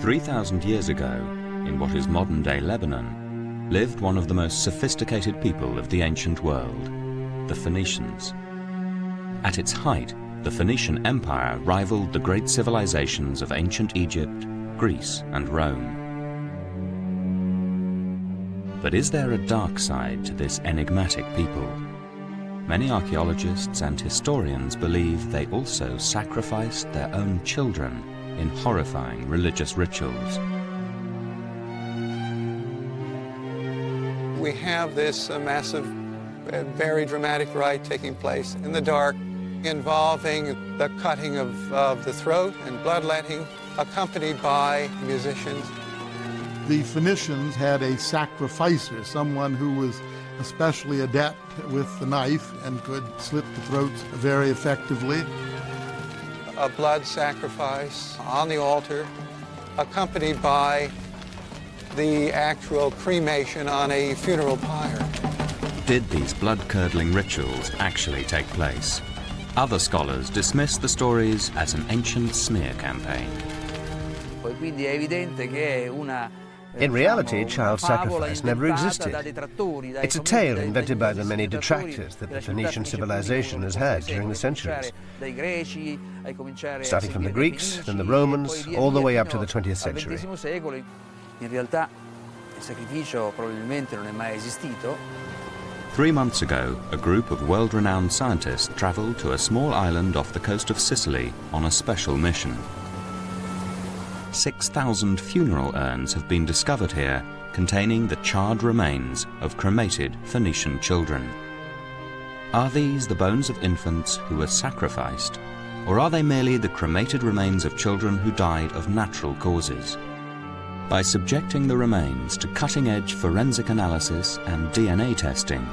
3,000 years ago, in what is modern-day Lebanon, lived one of the most sophisticated people of the ancient world, the Phoenicians. At its height, the Phoenician Empire rivaled the great civilizations of ancient Egypt, Greece, and Rome. But is there a dark side to this enigmatic people? Many archaeologists and historians believe they also sacrificed their own children in horrifying religious rituals. We have this massive, very dramatic rite taking place in the dark, involving the cutting of the throat and bloodletting, accompanied by musicians. The Phoenicians had a sacrificer, someone who was especially adept with the knife and could slit the throats very effectively. A blood sacrifice on the altar, accompanied by the actual cremation on a funeral pyre. Did these blood-curdling rituals actually take place? Other scholars dismiss the stories as an ancient smear campaign. In reality, child sacrifice never existed. It's a tale invented by the many detractors that the Phoenician civilization has had during the centuries. Starting from the Greeks, then the Romans, all the way up to the 20th century. 3 months ago, a group of world-renowned scientists traveled to a small island off the coast of Sicily on a special mission. 6,000 funeral urns have been discovered here, containing the charred remains of cremated Phoenician children. Are these the bones of infants who were sacrificed, or are they merely the cremated remains of children who died of natural causes? By subjecting the remains to cutting-edge forensic analysis and DNA testing,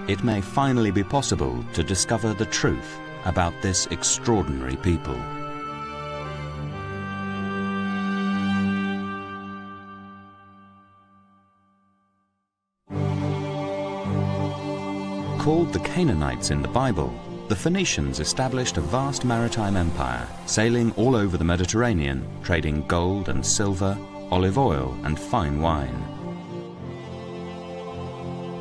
it may finally be possible to discover the truth about this extraordinary people. Called the Canaanites in the Bible, the Phoenicians established a vast maritime empire, sailing all over the Mediterranean, trading gold and silver, olive oil and fine wine.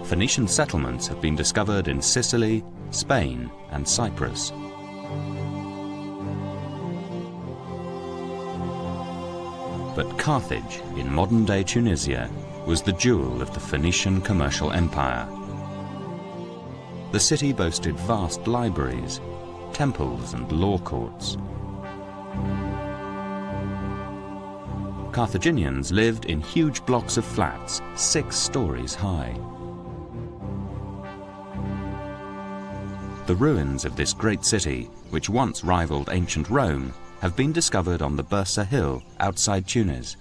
Phoenician settlements have been discovered in Sicily, Spain and Cyprus. But Carthage, in modern-day Tunisia, was the jewel of the Phoenician commercial empire. The city boasted vast libraries, temples and law courts. Carthaginians lived in huge blocks of flats, 6 stories high. The ruins of this great city, which once rivaled ancient Rome, have been discovered on the Bursa Hill outside Tunis.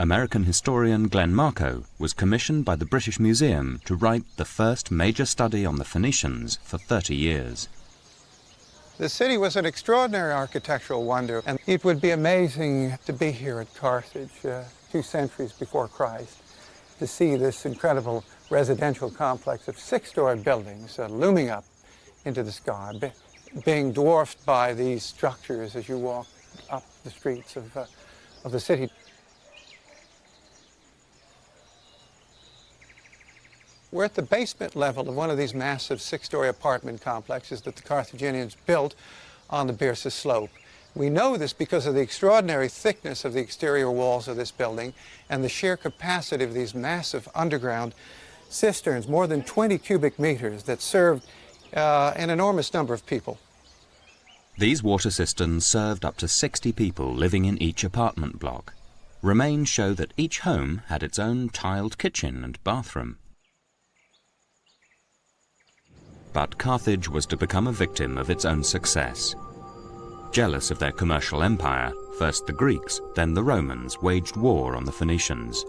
American historian Glenn Marco was commissioned by the British Museum to write the first major study on the Phoenicians for 30 years. The city was an extraordinary architectural wonder, and it would be amazing to be here at Carthage 2 centuries before Christ, to see this incredible residential complex of 6-story buildings looming up into the sky, being dwarfed by these structures as you walk up the streets of the city. We're at the basement level of one of these massive 6-story apartment complexes that the Carthaginians built on the Byrsa slope. We know this because of the extraordinary thickness of the exterior walls of this building and the sheer capacity of these massive underground cisterns, more than 20 cubic meters, that served an enormous number of people. These water cisterns served up to 60 people living in each apartment block. Remains show that each home had its own tiled kitchen and bathroom. But Carthage was to become a victim of its own success. Jealous of their commercial empire, first the Greeks, then the Romans waged war on the Phoenicians.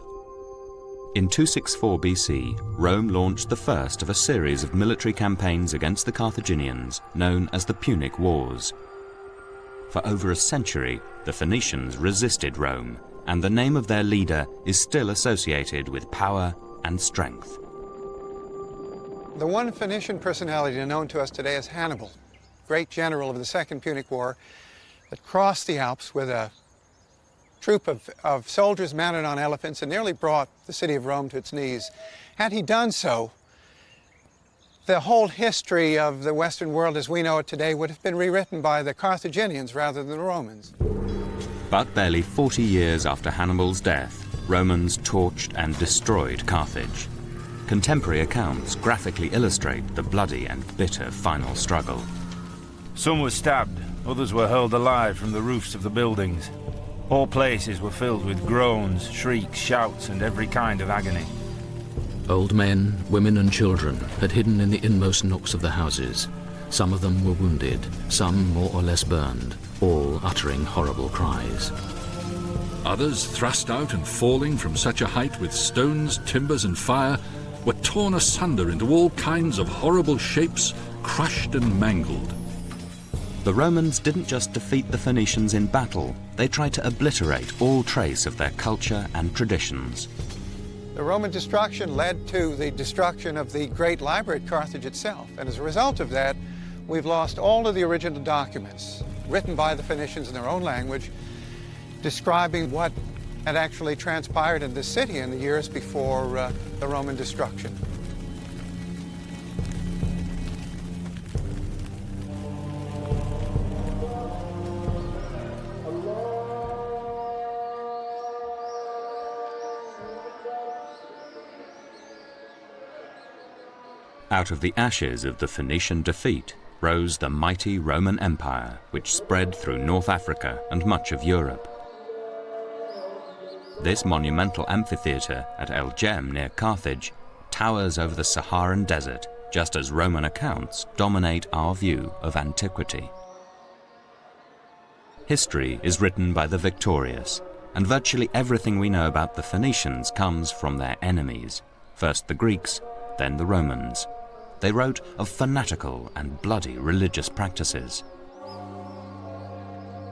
In 264 BC, Rome launched the first of a series of military campaigns against the Carthaginians, known as the Punic Wars. For over a century, the Phoenicians resisted Rome, and the name of their leader is still associated with power and strength. The one Phoenician personality known to us today is Hannibal. great general of the Second Punic War, that crossed the Alps with a troop of soldiers mounted on elephants and nearly brought the city of Rome to its knees. Had he done so, the whole history of the Western world as we know it today would have been rewritten by the Carthaginians rather than the Romans. But barely 40 years after Hannibal's death, Romans torched and destroyed Carthage. Contemporary accounts graphically illustrate the bloody and bitter final struggle. Some were stabbed, others were hurled alive from the roofs of the buildings. All places were filled with groans, shrieks, shouts, and every kind of agony. Old men, women and children had hidden in the inmost nooks of the houses. Some of them were wounded, some more or less burned, all uttering horrible cries. Others, thrust out and falling from such a height with stones, timbers and fire, were torn asunder into all kinds of horrible shapes, crushed and mangled. The Romans didn't just defeat the Phoenicians in battle, they tried to obliterate all trace of their culture and traditions. The Roman destruction led to the destruction of the great library at Carthage itself, and as a result of that, we've lost all of the original documents written by the Phoenicians in their own language, describing what had actually transpired in the city in the years before the Roman destruction. Out of the ashes of the Phoenician defeat rose the mighty Roman Empire, which spread through North Africa and much of Europe. This monumental amphitheatre at El Jem near Carthage towers over the Saharan desert, just as Roman accounts dominate our view of antiquity. History is written by the victorious, and virtually everything we know about the Phoenicians comes from their enemies, first the Greeks, then the Romans. They wrote of fanatical and bloody religious practices.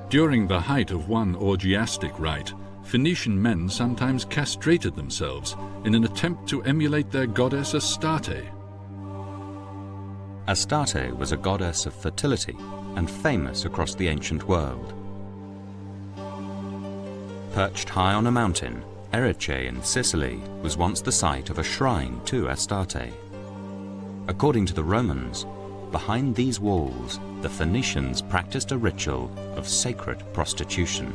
During the height of one orgiastic rite, Phoenician men sometimes castrated themselves in an attempt to emulate their goddess Astarte. Astarte was a goddess of fertility and famous across the ancient world. Perched high on a mountain, Erice in Sicily was once the site of a shrine to Astarte. According to the Romans, behind these walls, the Phoenicians practiced a ritual of sacred prostitution.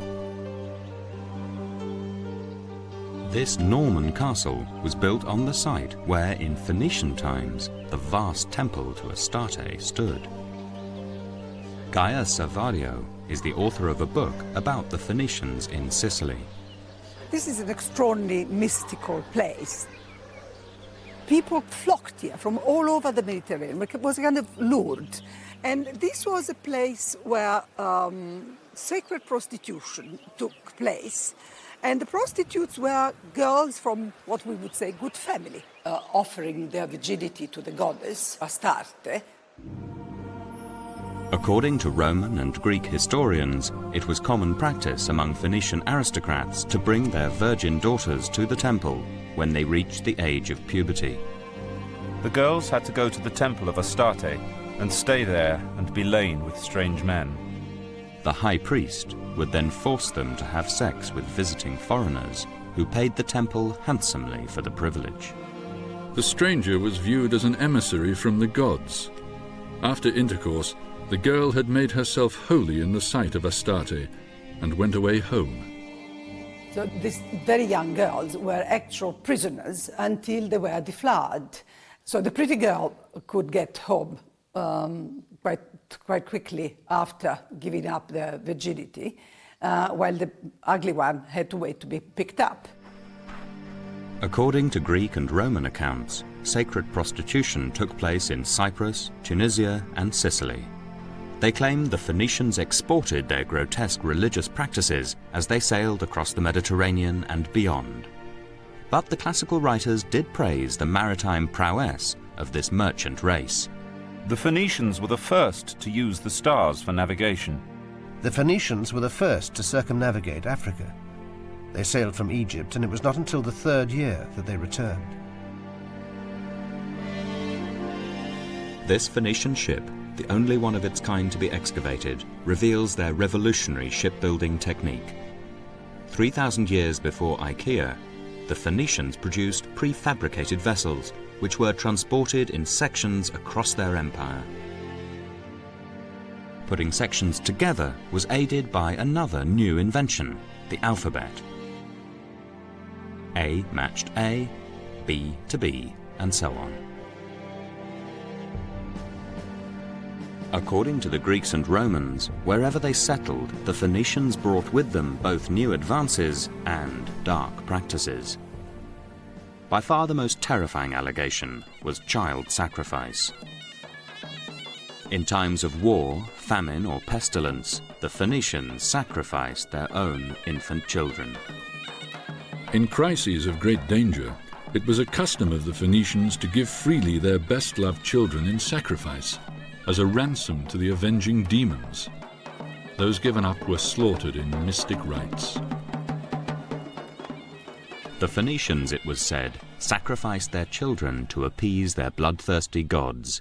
This Norman castle was built on the site where, in Phoenician times, the vast temple to Astarte stood. Gaia Savario is the author of a book about the Phoenicians in Sicily. This is an extraordinarily mystical place. People flocked here from all over the Mediterranean. It was kind of Lourdes. And this was a place where sacred prostitution took place. And the prostitutes were girls from what we would say good family, offering their virginity to the goddess Astarte. According to Roman and Greek historians, it was common practice among Phoenician aristocrats to bring their virgin daughters to the temple when they reached the age of puberty. The girls had to go to the temple of Astarte and stay there and be lain with strange men. The high priest would then force them to have sex with visiting foreigners who paid the temple handsomely for the privilege. The stranger was viewed as an emissary from the gods. After intercourse, the girl had made herself holy in the sight of Astarte and went away home. So these very young girls were actual prisoners until they were deflowered. So the pretty girl could get home quite quickly after giving up their virginity, while the ugly one had to wait to be picked up. According to Greek and Roman accounts, sacred prostitution took place in Cyprus, Tunisia, and Sicily. They claimed the Phoenicians exported their grotesque religious practices as they sailed across the Mediterranean and beyond. But the classical writers did praise the maritime prowess of this merchant race. The Phoenicians were the first to use the stars for navigation. The Phoenicians were the first to circumnavigate Africa. They sailed from Egypt, and it was not until the 3rd year that they returned. This Phoenician ship, the only one of its kind to be excavated, reveals their revolutionary shipbuilding technique. 3,000 years before IKEA, the Phoenicians produced prefabricated vessels, which were transported in sections across their empire. Putting sections together was aided by another new invention, the alphabet. A matched A, B to B, and so on. According to the Greeks and Romans, wherever they settled, the Phoenicians brought with them both new advances and dark practices. By far the most terrifying allegation was child sacrifice. In times of war, famine, or pestilence, the Phoenicians sacrificed their own infant children. In crises of great danger, it was a custom of the Phoenicians to give freely their best-loved children in sacrifice, as a ransom to the avenging demons. Those given up were slaughtered in mystic rites. The Phoenicians, it was said, sacrificed their children to appease their bloodthirsty gods,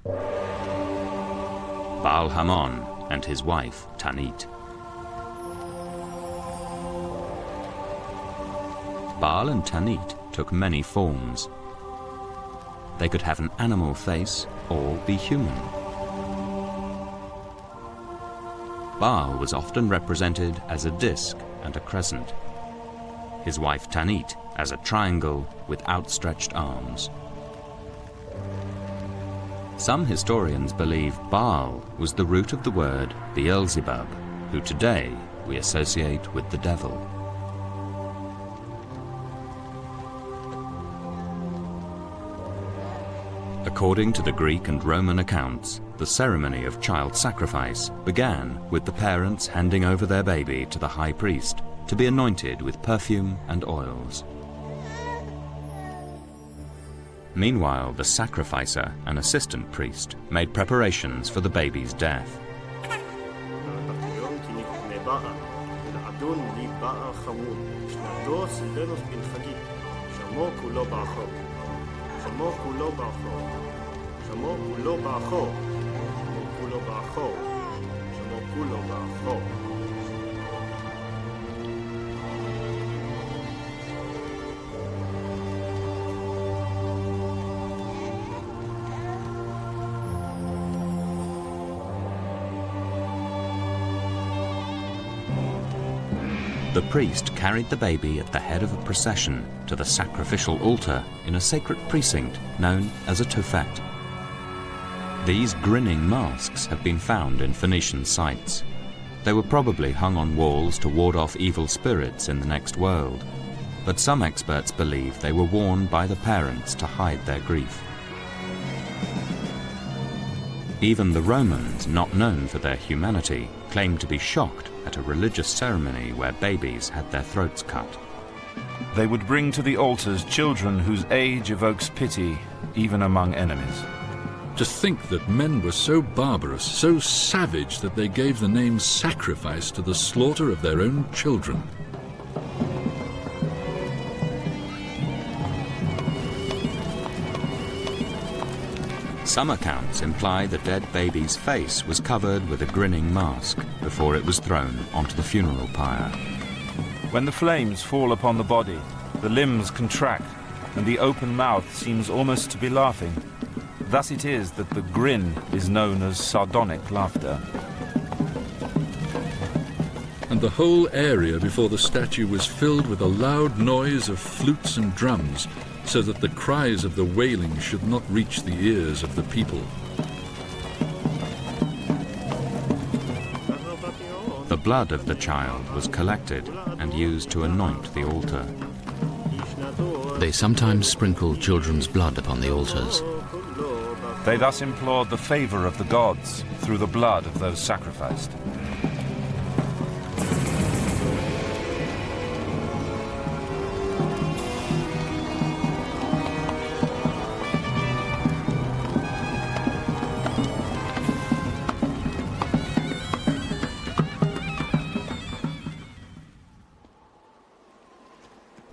Baal Hamon and his wife Tanit. Baal and Tanit took many forms. They could have an animal face or be human. Baal was often represented as a disc and a crescent. His wife Tanit as a triangle with outstretched arms. Some historians believe Baal was the root of the word Beelzebub, who today we associate with the devil. According to the Greek and Roman accounts, the ceremony of child sacrifice began with the parents handing over their baby to the high priest to be anointed with perfume and oils. Meanwhile, the sacrificer, an assistant priest, made preparations for the baby's death. The priest carried the baby at the head of a procession to the sacrificial altar in a sacred precinct known as a tophet. These grinning masks have been found in Phoenician sites. They were probably hung on walls to ward off evil spirits in the next world, but some experts believe they were worn by the parents to hide their grief. Even the Romans, not known for their humanity, claimed to be shocked at a religious ceremony where babies had their throats cut. They would bring to the altars children whose age evokes pity, even among enemies. To think that men were so barbarous, so savage, that they gave the name sacrifice to the slaughter of their own children. Some accounts imply the dead baby's face was covered with a grinning mask before it was thrown onto the funeral pyre. When the flames fall upon the body, the limbs contract, and the open mouth seems almost to be laughing. Thus it is that the grin is known as sardonic laughter. And the whole area before the statue was filled with a loud noise of flutes and drums, so that the cries of the wailing should not reach the ears of the people. The blood of the child was collected and used to anoint the altar. They sometimes sprinkled children's blood upon the altars. They thus implored the favor of the gods through the blood of those sacrificed.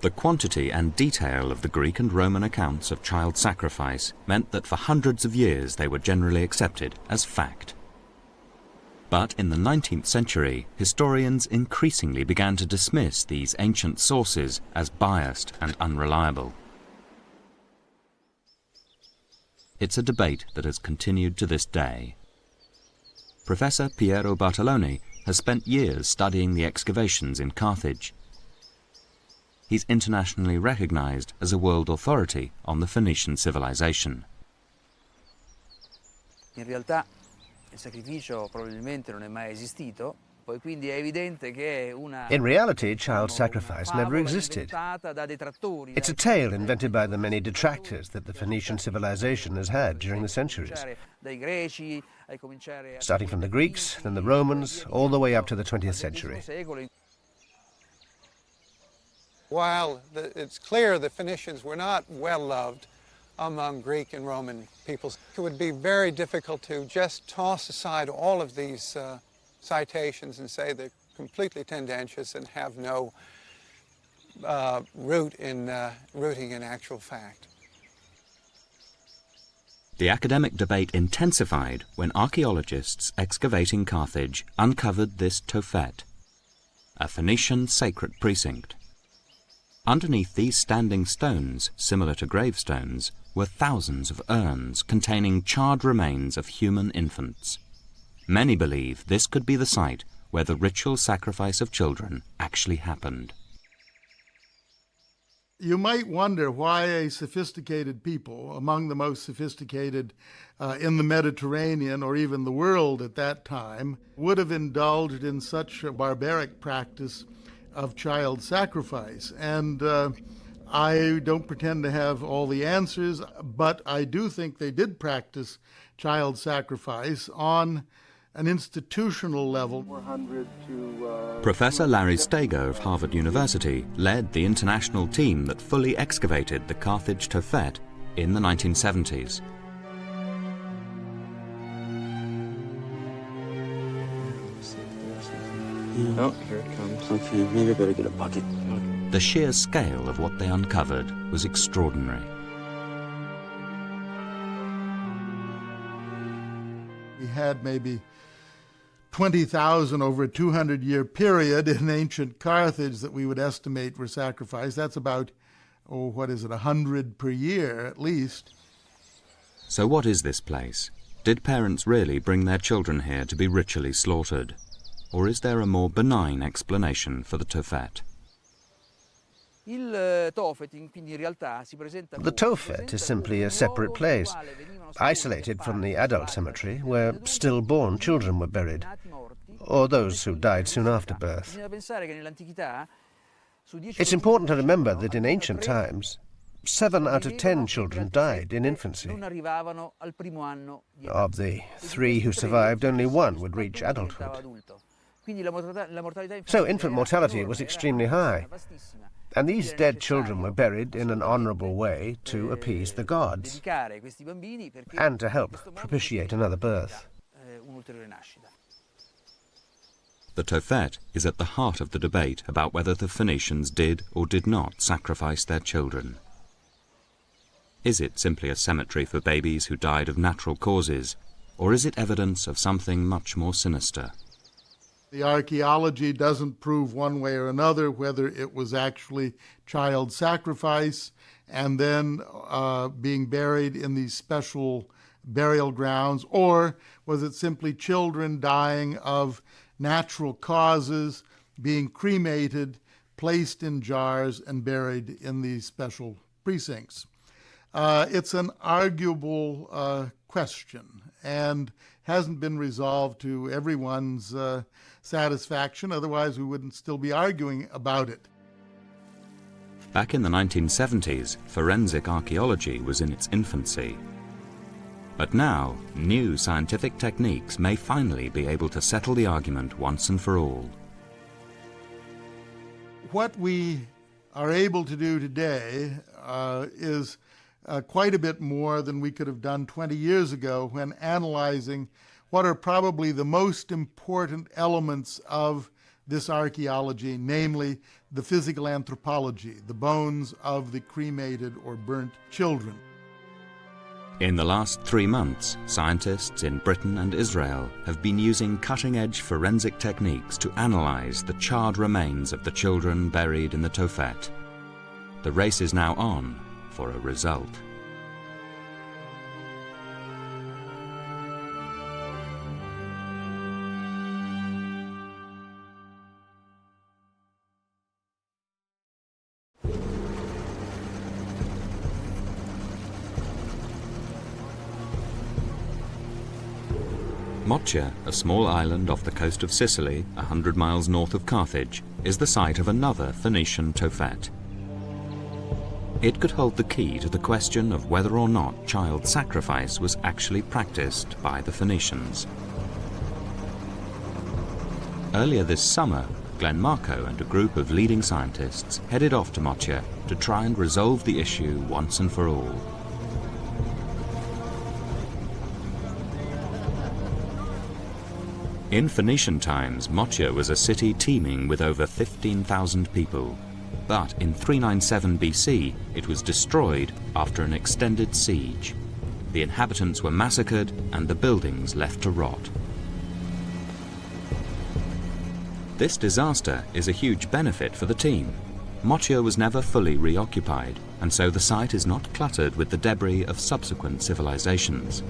The quantity and detail of the Greek and Roman accounts of child sacrifice meant that for hundreds of years they were generally accepted as fact. But in the 19th century, historians increasingly began to dismiss these ancient sources as biased and unreliable. It's a debate that has continued to this day. Professor Piero Bartoloni has spent years studying the excavations in Carthage. He's internationally recognized as a world authority on the Phoenician civilization. In realtà il sacrificio probabilmente non è mai esistito, poi quindi è evidente che è una In reality, child sacrifice never existed. It's a tale invented by the many detractors that the Phoenician civilization has had during the centuries. dai greci a cominciare Starting from the Greeks, then the Romans, all the way up to the 20th century. While it's clear the Phoenicians were not well loved among Greek and Roman peoples, it would be very difficult to just toss aside all of these citations and say they're completely tendentious and have no rooting in actual fact. The academic debate intensified when archaeologists excavating Carthage uncovered this Tophet, a Phoenician sacred precinct. Underneath these standing stones, similar to gravestones, were thousands of urns containing charred remains of human infants. Many believe this could be the site where the ritual sacrifice of children actually happened. You might wonder why a sophisticated people, among the most sophisticated in the Mediterranean or even the world at that time, would have indulged in such a barbaric practice of child sacrifice. And I don't pretend to have all the answers, but I do think they did practice child sacrifice on an institutional level. Professor Larry Steger of Harvard University led the international team that fully excavated the Carthage Tophet in the 1970s. Oh, here it comes. Okay, maybe I better get a bucket. The sheer scale of what they uncovered was extraordinary. We had maybe 20,000 over a 200-year period in ancient Carthage that we would estimate were sacrificed. That's about, 100 per year at least. So what is this place? Did parents really bring their children here to be ritually slaughtered? Or is there a more benign explanation for the Tophet? The Tophet is simply a separate place, isolated from the adult cemetery, where stillborn children were buried, or those who died soon after birth. It's important to remember that in ancient times, 7 out of 10 children died in infancy. Of the 3 who survived, only 1 would reach adulthood. So infant mortality was extremely high. And these dead children were buried in an honorable way to appease the gods and to help propitiate another birth. The Tophet is at the heart of the debate about whether the Phoenicians did or did not sacrifice their children. Is it simply a cemetery for babies who died of natural causes, or is it evidence of something much more sinister? The archaeology doesn't prove one way or another whether it was actually child sacrifice and then being buried in these special burial grounds, or was it simply children dying of natural causes, being cremated, placed in jars, and buried in these special precincts. It's an arguable question and hasn't been resolved to everyone's satisfaction, otherwise we wouldn't still be arguing about it. Back in the 1970s, forensic archaeology was in its infancy. But now, new scientific techniques may finally be able to settle the argument once and for all. What we are able to do today is quite a bit more than we could have done 20 years ago when analyzing what are probably the most important elements of this archaeology, namely the physical anthropology, the bones of the cremated or burnt children. In the last 3 months, scientists in Britain and Israel have been using cutting-edge forensic techniques to analyze the charred remains of the children buried in the Tophet. The race is now on for a result. Moccia, a small island off the coast of Sicily, 100 miles north of Carthage, is the site of another Phoenician Tophet. It could hold the key to the question of whether or not child sacrifice was actually practiced by the Phoenicians. Earlier this summer, Glenn Marco and a group of leading scientists headed off to Moccia to try and resolve the issue once and for all. In Phoenician times, Moccia was a city teeming with over 15,000 people. But in 397 BC, it was destroyed after an extended siege. The inhabitants were massacred and the buildings left to rot. This disaster is a huge benefit for the team. Moccia was never fully reoccupied, and so the site is not cluttered with the debris of subsequent civilizations.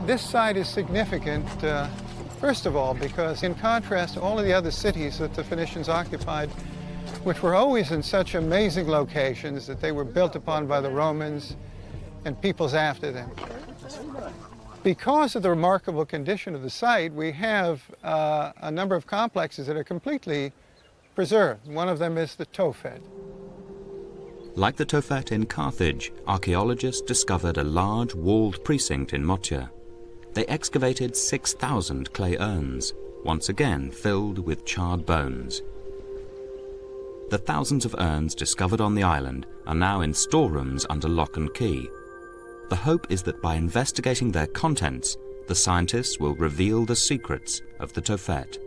This site is significant, first of all, because in contrast to all of the other cities that the Phoenicians occupied, which were always in such amazing locations that they were built upon by the Romans and peoples after them. Because of the remarkable condition of the site, we have a number of complexes that are completely preserved. One of them is the Tophet. Like the Tophet in Carthage, archaeologists discovered a large walled precinct in Moccia. They excavated 6,000 clay urns, once again filled with charred bones. The thousands of urns discovered on the island are now in storerooms under lock and key. The hope is that by investigating their contents, the scientists will reveal the secrets of the Tophet.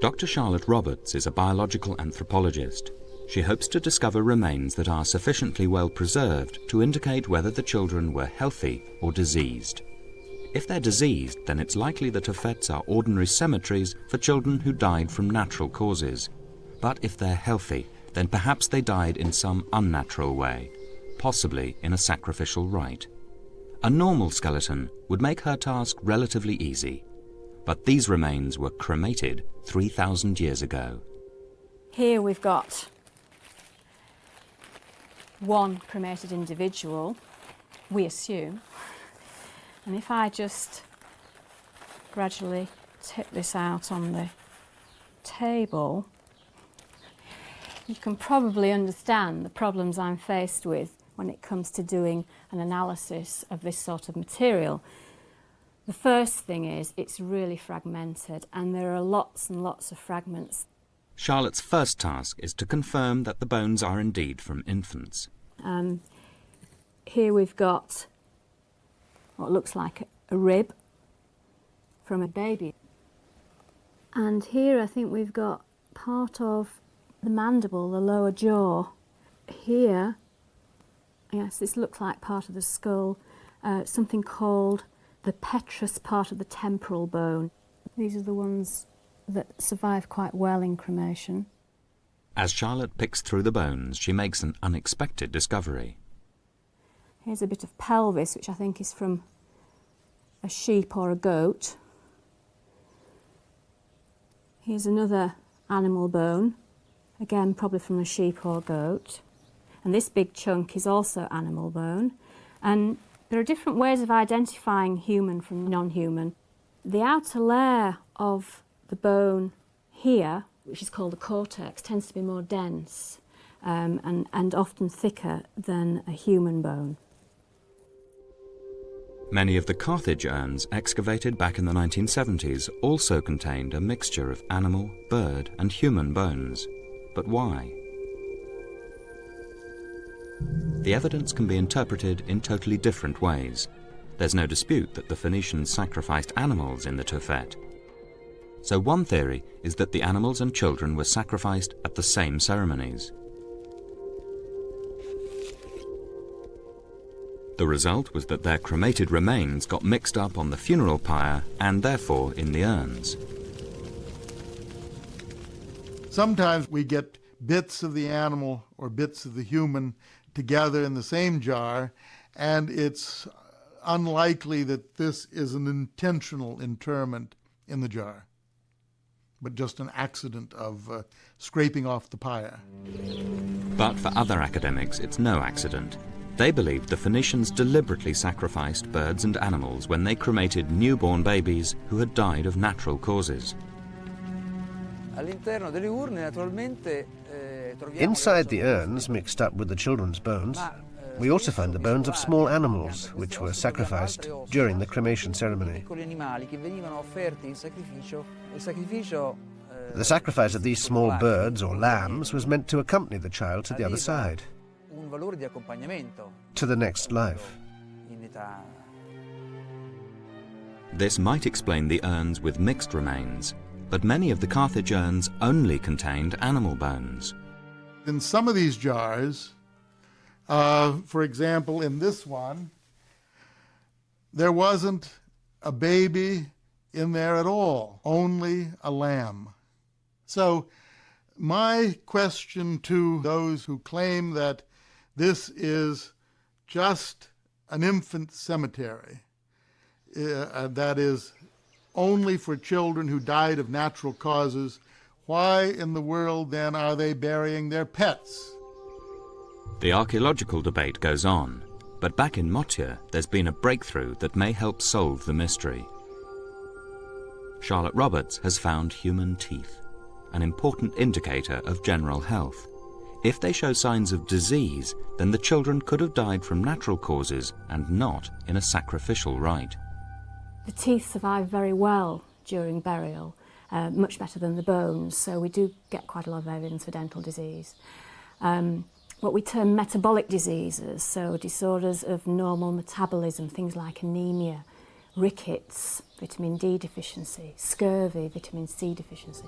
Dr. Charlotte Roberts is a biological anthropologist. She hopes to discover remains that are sufficiently well preserved to indicate whether the children were healthy or diseased. If they're diseased, then it's likely the Tophets are ordinary cemeteries for children who died from natural causes. But if they're healthy, then perhaps they died in some unnatural way, possibly in a sacrificial rite. A normal skeleton would make her task relatively easy, but these remains were cremated 3,000 years ago. Here we've got one cremated individual, we assume. And if I just gradually tip this out on the table, you can probably understand the problems I'm faced with when it comes to doing an analysis of this sort of material. The first thing is it's really fragmented and there are lots and lots of fragments. Charlotte's first task is to confirm that the bones are indeed from infants. Here we've got what looks like a rib from a baby. And here I think we've got part of the mandible, the lower jaw. Here, yes, this looks like part of the skull, something called the petrous part of the temporal bone. These are the ones that survive quite well in cremation. As Charlotte picks through the bones, she makes an unexpected discovery. Here's a bit of pelvis, which I think is from a sheep or a goat. Here's another animal bone, again probably from a sheep or goat. And this big chunk is also animal bone. And there are different ways of identifying human from non-human. The outer layer of the bone here, which is called the cortex, tends to be more dense and often thicker than a human bone. Many of the Carthage urns excavated back in the 1970s also contained a mixture of animal, bird and human bones. But why? The evidence can be interpreted in totally different ways. There's no dispute that the Phoenicians sacrificed animals in the Tophet. So one theory is that the animals and children were sacrificed at the same ceremonies. The result was that their cremated remains got mixed up on the funeral pyre and therefore in the urns. Sometimes we get bits of the animal or bits of the human together in the same jar, and it's unlikely that this is an intentional interment in the jar, but just an accident of scraping off the pyre. But for other academics, it's no accident. They believed the Phoenicians deliberately sacrificed birds and animals when they cremated newborn babies who had died of natural causes. Inside the urns, mixed up with the children's bones, we also find the bones of small animals which were sacrificed during the cremation ceremony. The sacrifice of these small birds or lambs was meant to accompany the child to the other side, to the next life. This might explain the urns with mixed remains, but many of the Carthage urns only contained animal bones. In some of these jars, for example, in this one, there wasn't a baby in there at all, only a lamb. So my question to those who claim that this is just an infant cemetery, that is only for children who died of natural causes, why in the world then are they burying their pets? The archaeological debate goes on, but back in Motia, there's been a breakthrough that may help solve the mystery. Charlotte Roberts has found human teeth, an important indicator of general health. If they show signs of disease, then the children could have died from natural causes and not in a sacrificial rite. The teeth survive very well during burial, much better than the bones, so we do get quite a lot of evidence for dental disease. What we term metabolic diseases, so disorders of normal metabolism, things like anemia, rickets, vitamin D deficiency, scurvy, vitamin C deficiency.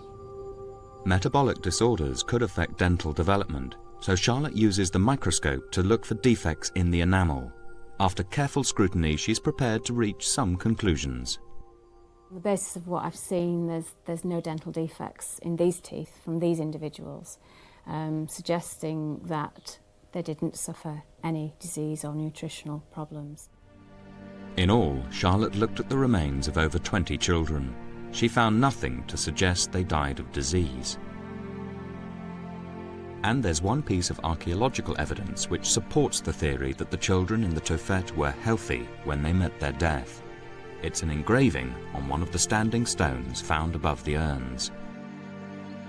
Metabolic disorders could affect dental development, so Charlotte uses the microscope to look for defects in the enamel. After careful scrutiny, she's prepared to reach some conclusions. On the basis of what I've seen, there's no dental defects in these teeth from these individuals, suggesting that they didn't suffer any disease or nutritional problems. In all, Charlotte looked at the remains of over 20 children. She found nothing to suggest they died of disease. And there's one piece of archaeological evidence which supports the theory that the children in the Tophet were healthy when they met their death. It's an engraving on one of the standing stones found above the urns.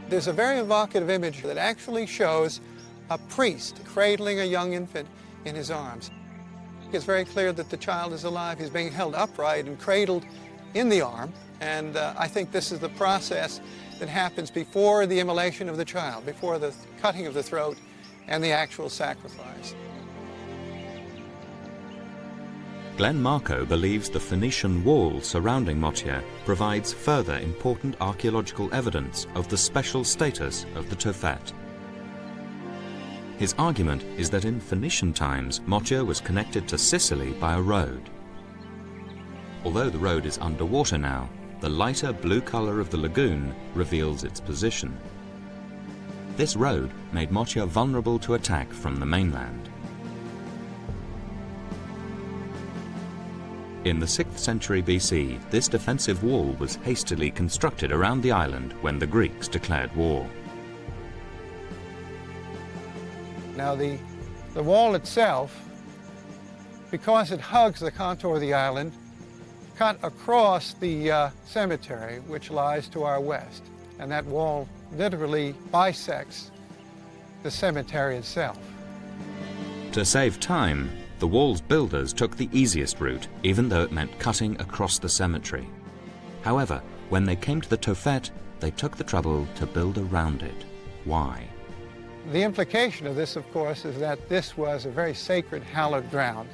There's a very evocative image that actually shows a priest cradling a young infant in his arms. It's very clear that the child is alive. He's being held upright and cradled in the arm. And I think this is the process that happens before the immolation of the child, before the cutting of the throat and the actual sacrifice. Glenn Marco believes the Phoenician wall surrounding Motia provides further important archaeological evidence of the special status of the Tophet. His argument is that in Phoenician times, Motia was connected to Sicily by a road. Although the road is underwater now, the lighter blue color of the lagoon reveals its position. This road made Motia vulnerable to attack from the mainland. In the 6th century BC, this defensive wall was hastily constructed around the island when the Greeks declared war. Now the wall itself, because it hugs the contour of the island, cut across the cemetery which lies to our west. And that wall literally bisects the cemetery itself. To save time, the wall's builders took the easiest route, even though it meant cutting across the cemetery. However, when they came to the Tophet, they took the trouble to build around it. Why? The implication of this, of course, is that this was a very sacred, hallowed ground.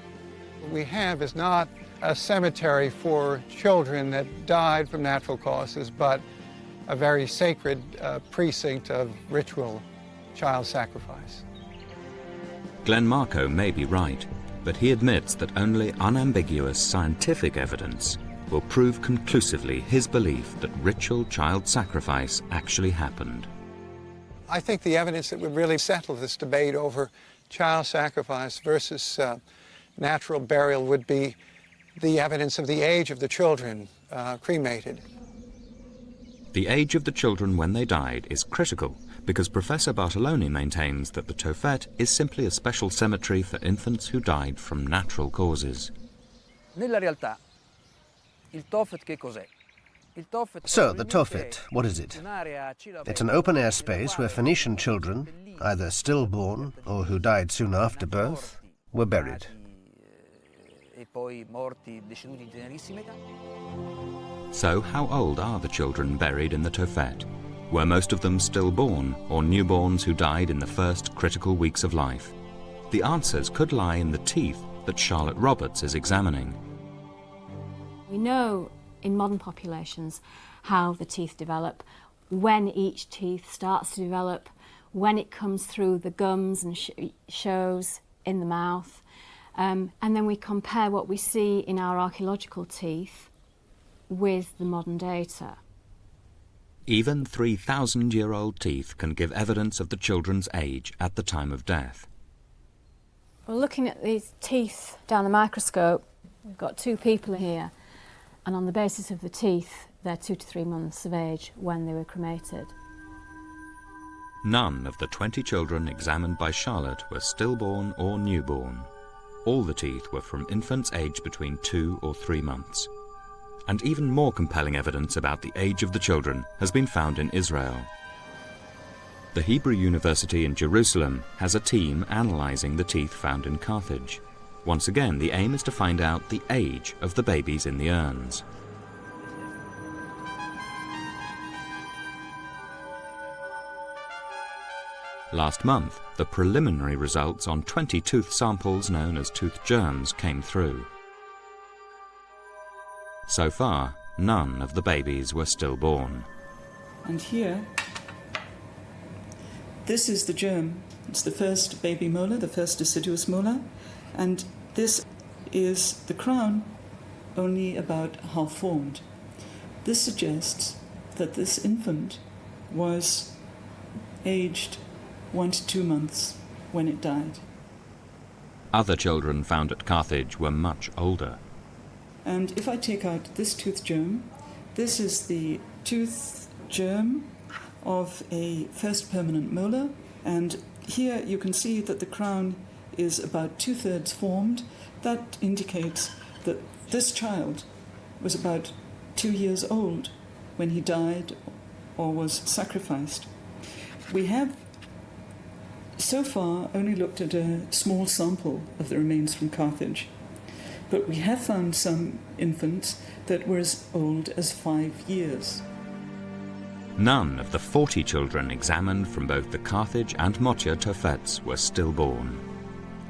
What we have is not a cemetery for children that died from natural causes, but a very sacred precinct of ritual child sacrifice. Glenn Marco may be right, but he admits that only unambiguous scientific evidence will prove conclusively his belief that ritual child sacrifice actually happened. I think the evidence that would really settle this debate over child sacrifice versus natural burial would be the evidence of the age of the children cremated. The age of the children when they died is critical because Professor Bartoloni maintains that the Tophet is simply a special cemetery for infants who died from natural causes. Nella realtà, il Tophet che cos'è? So, the Tophet, what is it? It's an open-air space where Phoenician children, either stillborn or who died soon after birth, were buried. So, how old are the children buried in the Tophet? Were most of them stillborn or newborns who died in the first critical weeks of life? The answers could lie in the teeth that Charlotte Roberts is examining. We know in modern populations how the teeth develop, when each teeth starts to develop, when it comes through the gums and shows in the mouth. And then we compare what we see in our archaeological teeth with the modern data. Even 3,000-year-old teeth can give evidence of the children's age at the time of death. Well, looking at these teeth down the microscope, we've got two people here, and on the basis of the teeth, they're 2 to 3 months of age when they were cremated. None of the 20 children examined by Charlotte were stillborn or newborn. All the teeth were from infants aged between 2 or 3 months. And even more compelling evidence about the age of the children has been found in Israel. The Hebrew University in Jerusalem has a team analyzing the teeth found in Carthage. Once again, the aim is to find out the age of the babies in the urns. Last month, the preliminary results on 20 tooth samples known as tooth germs came through. So far, none of the babies were stillborn. And here, this is the germ. It's the first baby molar, the first deciduous molar, and this is the crown, only about half formed. This suggests that this infant was aged 1 to 2 months when it died. Other children found at Carthage were much older. And if I take out this tooth germ, this is the tooth germ of a first permanent molar, and here you can see that the crown is about 2/3 formed. That indicates that this child was about 2 years old when he died or was sacrificed. We have so far only looked at a small sample of the remains from Carthage, but we have found some infants that were as old as 5 years. None of the 40 children examined from both the Carthage and Motia Tophets were stillborn.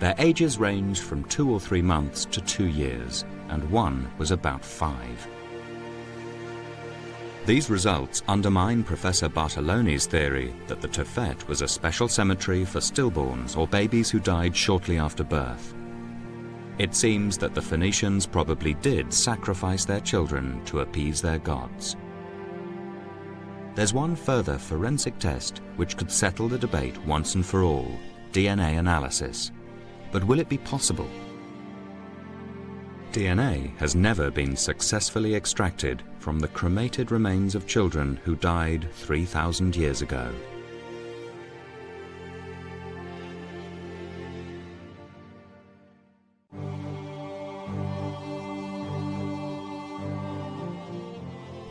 Their ages ranged from 2 or 3 months to 2 years, and one was about 5. These results undermine Professor Bartoloni's theory that the Tophet was a special cemetery for stillborns or babies who died shortly after birth. It seems that the Phoenicians probably did sacrifice their children to appease their gods. There's one further forensic test which could settle the debate once and for all: DNA analysis. But will it be possible? DNA has never been successfully extracted from the cremated remains of children who died 3,000 years ago.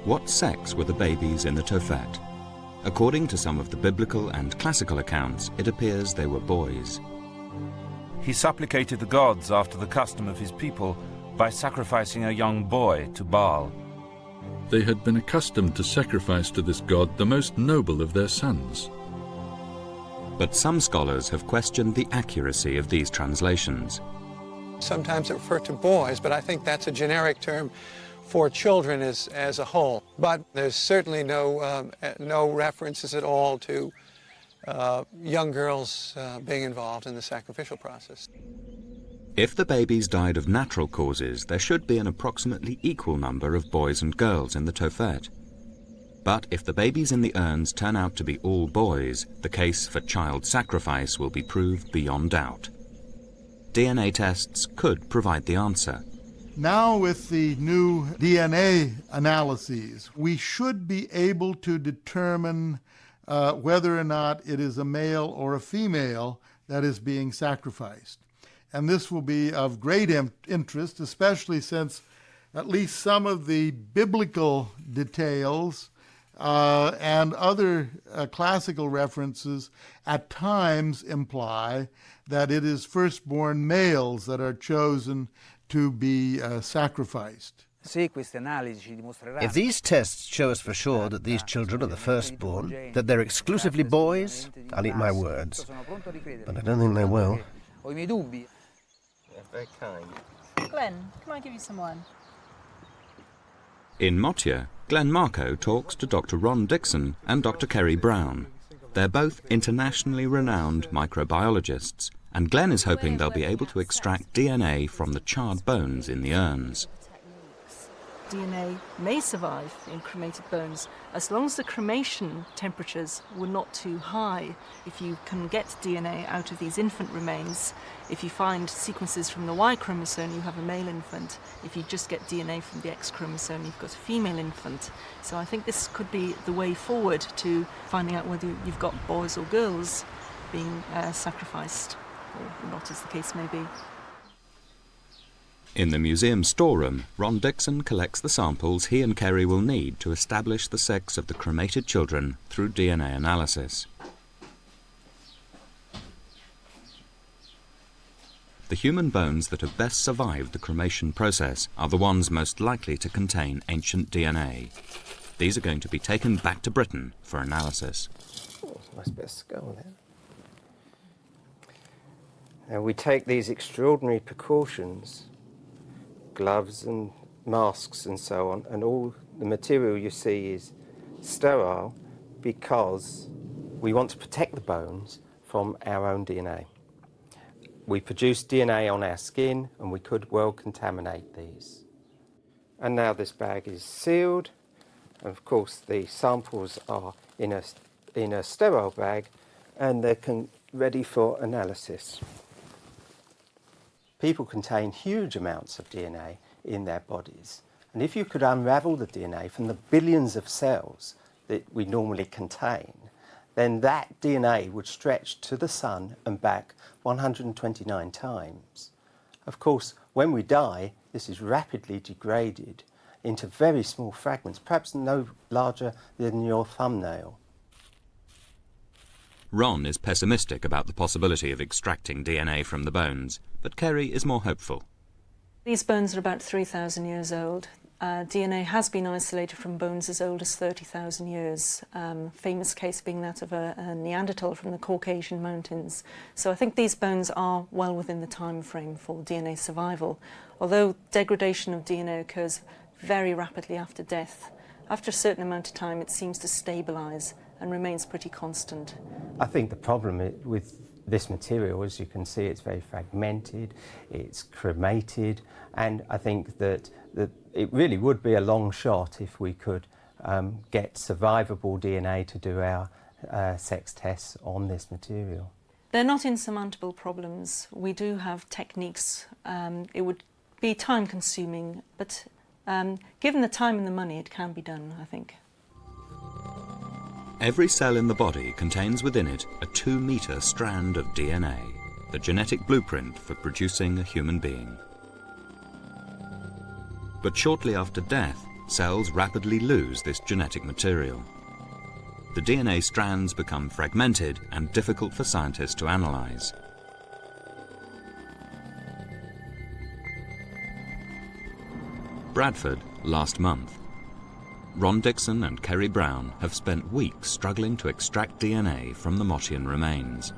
What sex were the babies in the Tophet? According to some of the biblical and classical accounts, it appears they were boys. He supplicated the gods after the custom of his people by sacrificing a young boy to Baal. They had been accustomed to sacrifice to this god the most noble of their sons. But some scholars have questioned the accuracy of these translations. Sometimes it referred to boys, but I think that's a generic term for children as a whole. But there's certainly no references at all to young girls being involved in the sacrificial process. If the babies died of natural causes, there should be an approximately equal number of boys and girls in the Tophet. But if the babies in the urns turn out to be all boys, the case for child sacrifice will be proved beyond doubt. DNA tests could provide the answer. Now with the new DNA analyses, we should be able to determine whether or not it is a male or a female that is being sacrificed. And this will be of great interest, especially since at least some of the biblical details and other classical references at times imply that it is firstborn males that are chosen to be sacrificed. If these tests show us for sure that these children are the firstborn, that they're exclusively boys, I'll eat my words. But I don't think they will. Very kind. Glenn, can I give you some wine? In Motia, Glenn Marco talks to Dr. Ron Dixon and Dr. Kerry Brown. They're both internationally renowned microbiologists, and Glenn is hoping they'll be able to extract DNA from the charred bones in the urns. DNA may survive in cremated bones as long as the cremation temperatures were not too high. If you can get DNA out of these infant remains, if you find sequences from the Y chromosome, you have a male infant. If you just get DNA from the X chromosome, you've got a female infant. So I think this could be the way forward to finding out whether you've got boys or girls being sacrificed, or not, as the case may be. In the museum storeroom, Ron Dixon collects the samples he and Kerry will need to establish the sex of the cremated children through DNA analysis. The human bones that have best survived the cremation process are the ones most likely to contain ancient DNA. These are going to be taken back to Britain for analysis. Oh, it's a nice bit of skull there. Now we take these extraordinary precautions, gloves and masks and so on, and all the material you see is sterile because we want to protect the bones from our own DNA. We produce DNA on our skin and we could well contaminate these. And now this bag is sealed, and of course the samples are in a sterile bag and they're ready for analysis. People contain huge amounts of DNA in their bodies. And if you could unravel the DNA from the billions of cells that we normally contain, then that DNA would stretch to the sun and back 129 times. Of course, when we die, this is rapidly degraded into very small fragments, perhaps no larger than your thumbnail. Ron is pessimistic about the possibility of extracting DNA from the bones, but Kerry is more hopeful. These bones are about 3,000 years old. DNA has been isolated from bones as old as 30,000 years, famous case being that of a Neanderthal from the Caucasian mountains. So I think these bones are well within the time frame for DNA survival, although degradation of DNA occurs very rapidly after death. After a certain amount of time, it seems to stabilise and remains pretty constant. I think the problem with this material, as you can see, it's very fragmented, it's cremated, and I think that it really would be a long shot if we could get survivable DNA to do our sex tests on this material. They're not insurmountable problems. We do have techniques. It would be time-consuming, but given the time and the money, it can be done, I think. Every cell in the body contains within it a 2-metre strand of DNA, the genetic blueprint for producing a human being. But shortly after death, cells rapidly lose this genetic material. The DNA strands become fragmented and difficult for scientists to analyse. Bradford, last month. Ron Dixon and Kerry Brown have spent weeks struggling to extract DNA from the Motian remains.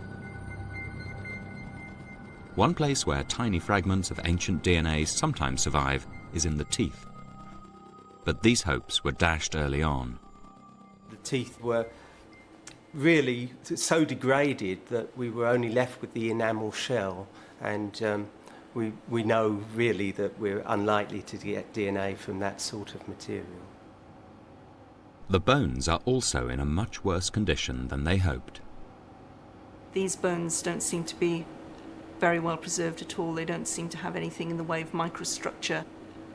One place where tiny fragments of ancient DNA sometimes survive is in the teeth. But these hopes were dashed early on. The teeth were really so degraded that we were only left with the enamel shell, and we know really that we're unlikely to get DNA from that sort of material. The bones are also in a much worse condition than they hoped. These bones don't seem to be very well preserved at all. They don't seem to have anything in the way of microstructure.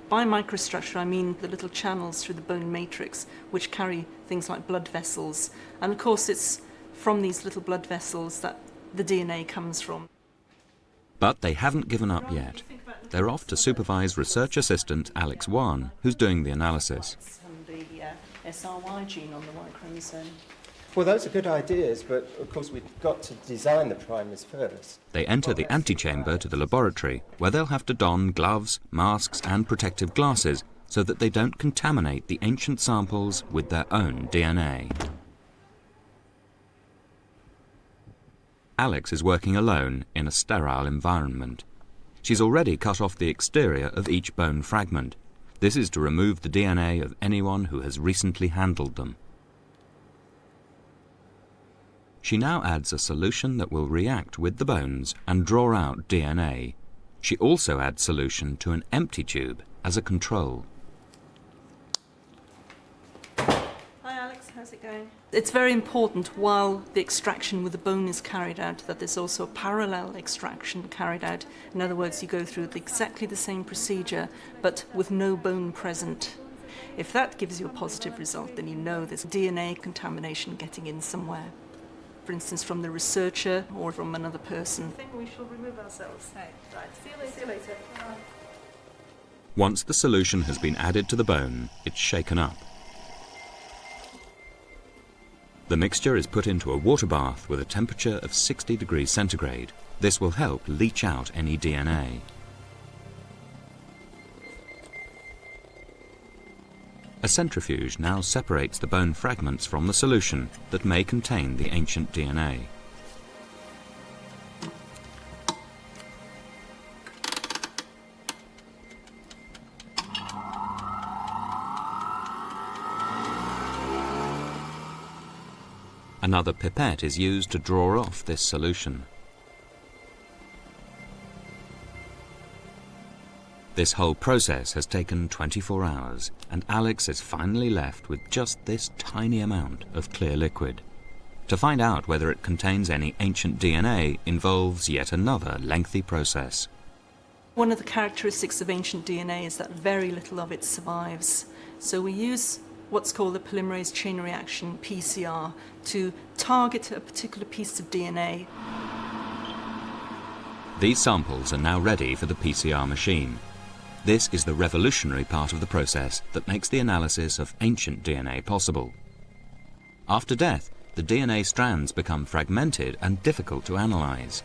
By microstructure, I mean the little channels through the bone matrix which carry things like blood vessels. And of course, it's from these little blood vessels that the DNA comes from. But they haven't given up yet. They're off to supervise research assistant Alex Wan, who's doing the analysis. And the SRY gene on the Y chromosome. Well, those are good ideas, but of course we've got to design the primers first. They enter the antechamber to the laboratory, where they'll have to don gloves, masks and protective glasses so that they don't contaminate the ancient samples with their own DNA. Alex is working alone in a sterile environment. She's already cut off the exterior of each bone fragment. This is to remove the DNA of anyone who has recently handled them. She now adds a solution that will react with the bones and draw out DNA. She also adds solution to an empty tube as a control. Hi Alex, how's it going? It's very important while the extraction with the bone is carried out that there's also a parallel extraction carried out. In other words, you go through exactly the same procedure but with no bone present. If that gives you a positive result, then you know there's DNA contamination getting in somewhere. For instance, from the researcher or from another person. I think we shall remove ourselves. Right. See you later. Once the solution has been added to the bone, it's shaken up. The mixture is put into a water bath with a temperature of 60 degrees centigrade. This will help leach out any DNA. A centrifuge now separates the bone fragments from the solution that may contain the ancient DNA. Another pipette is used to draw off this solution. This whole process has taken 24 hours, and Alex is finally left with just this tiny amount of clear liquid. To find out whether it contains any ancient DNA involves yet another lengthy process. One of the characteristics of ancient DNA is that very little of it survives. So we use what's called the polymerase chain reaction, PCR, to target a particular piece of DNA. These samples are now ready for the PCR machine. This is the revolutionary part of the process that makes the analysis of ancient DNA possible. After death, the DNA strands become fragmented and difficult to analyze.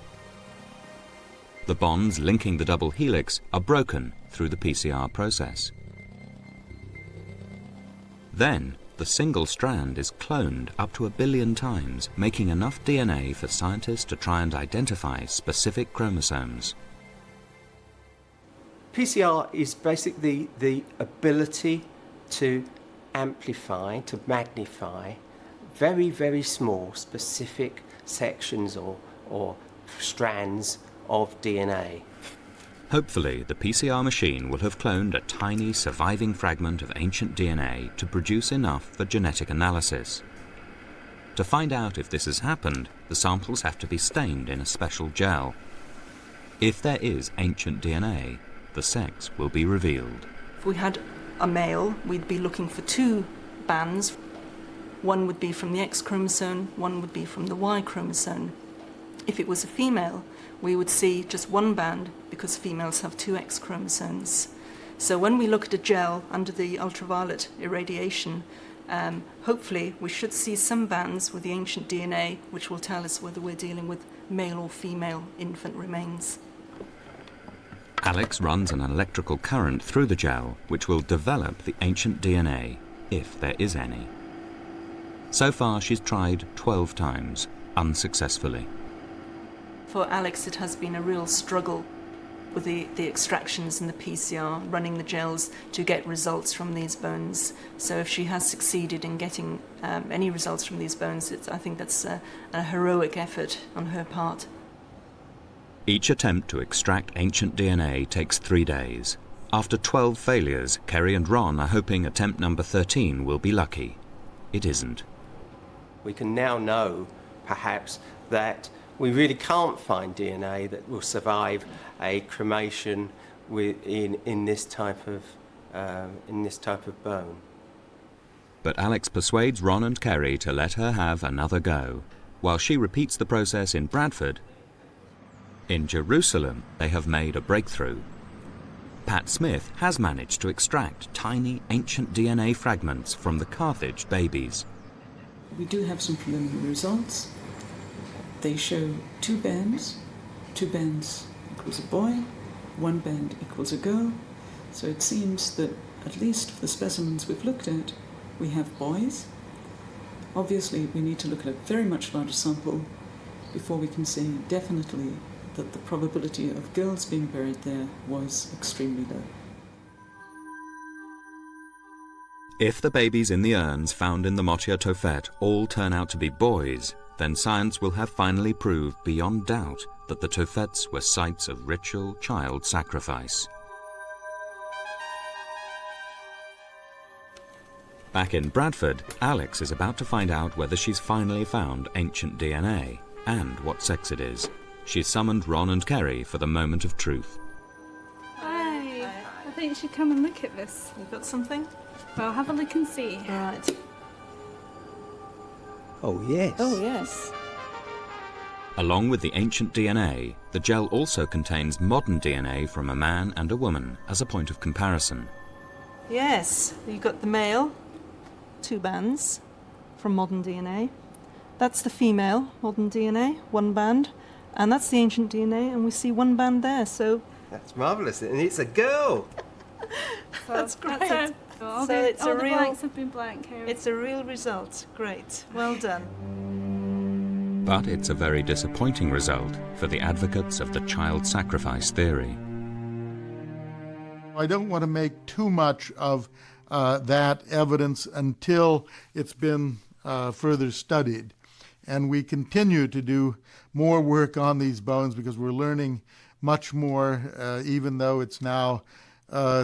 The bonds linking the double helix are broken through the PCR process. Then, the single strand is cloned up to 1 billion times, making enough DNA for scientists to try and identify specific chromosomes. PCR is basically the ability to amplify, to magnify very, very small specific sections or strands of DNA. Hopefully, the PCR machine will have cloned a tiny surviving fragment of ancient DNA to produce enough for genetic analysis. To find out if this has happened, the samples have to be stained in a special gel. If there is ancient DNA, the sex will be revealed. If we had a male, we'd be looking for 2 bands. One would be from the X chromosome, one would be from the Y chromosome. If it was a female, we would see just 1 band because females have 2 X chromosomes. So when we look at a gel under the ultraviolet irradiation, hopefully we should see some bands with the ancient DNA, which will tell us whether we're dealing with male or female infant remains. Alex runs an electrical current through the gel, which will develop the ancient DNA, if there is any. So far, she's tried 12 times, unsuccessfully. For Alex, it has been a real struggle. with the extractions and the PCR, running the gels to get results from these bones. So if she has succeeded in getting any results from these bones, I think that's a heroic effort on her part. Each attempt to extract ancient DNA takes 3 days. After 12 failures, Kerry and Ron are hoping attempt number 13 will be lucky. It isn't. We can now know, perhaps, that we really can't find DNA that will survive a cremation in this type of bone. But Alex persuades Ron and Kerry to let her have another go, while she repeats the process in Bradford. In Jerusalem, they have made a breakthrough. Pat Smith has managed to extract tiny ancient DNA fragments from the Carthage babies. We do have some preliminary results. They show 2 bands. 2 bands equals a boy, 1 band equals a girl. So it seems that, at least for the specimens we've looked at, we have boys. Obviously, we need to look at a very much larger sample before we can say definitely that the probability of girls being buried there was extremely low. If the babies in the urns found in the Motia Tophet all turn out to be boys, then science will have finally proved beyond doubt that the Tophets were sites of ritual child sacrifice. Back in Bradford, Alex is about to find out whether she's finally found ancient DNA and what sex it is. She's summoned Ron and Kerry for the moment of truth. Hi, I think you should come and look at this. You got something? Well, have a look and see. Right. Oh, yes. Oh, yes. Along with the ancient DNA, the gel also contains modern DNA from a man and a woman as a point of comparison. Yes, you got the male, 2 bands from modern DNA. That's the female, modern DNA, 1 band. And that's the ancient DNA, and we see 1 band there, so... That's marvellous, and it's a girl! That's great. All So the, it's all a the real... blanks have been blank here. It's a real result. Great. Well done. But it's a very disappointing result for the advocates of the child sacrifice theory. I don't want to make too much of that evidence until it's been further studied. And we continue to do more work on these bones because we're learning much more, even though it's now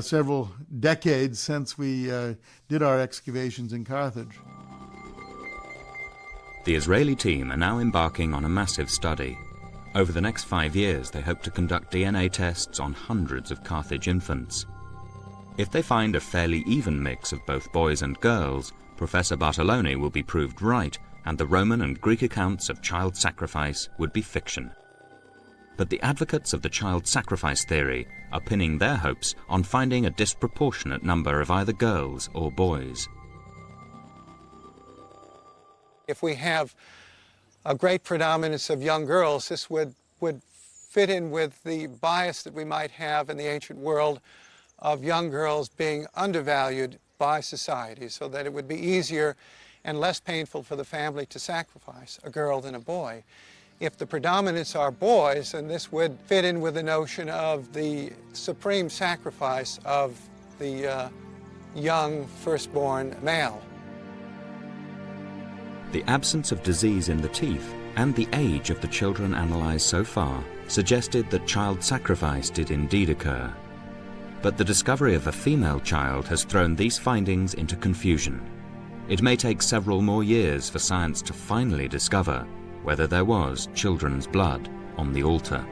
several decades since we did our excavations in Carthage. The Israeli team are now embarking on a massive study. Over the next 5 years, they hope to conduct DNA tests on hundreds of Carthage infants. If they find a fairly even mix of both boys and girls, Professor Bartolone will be proved right, and the Roman and Greek accounts of child sacrifice would be fiction. But the advocates of the child sacrifice theory are pinning their hopes on finding a disproportionate number of either girls or boys. If we have a great predominance of young girls, this would fit in with the bias that we might have in the ancient world of young girls being undervalued by society, so that it would be easier and less painful for the family to sacrifice a girl than a boy. If the predominance are boys, then this would fit in with the notion of the supreme sacrifice of the young firstborn male. The absence of disease in the teeth and the age of the children analyzed so far suggested that child sacrifice did indeed occur. But the discovery of a female child has thrown these findings into confusion. It may take several more years for science to finally discover whether there was children's blood on the altar.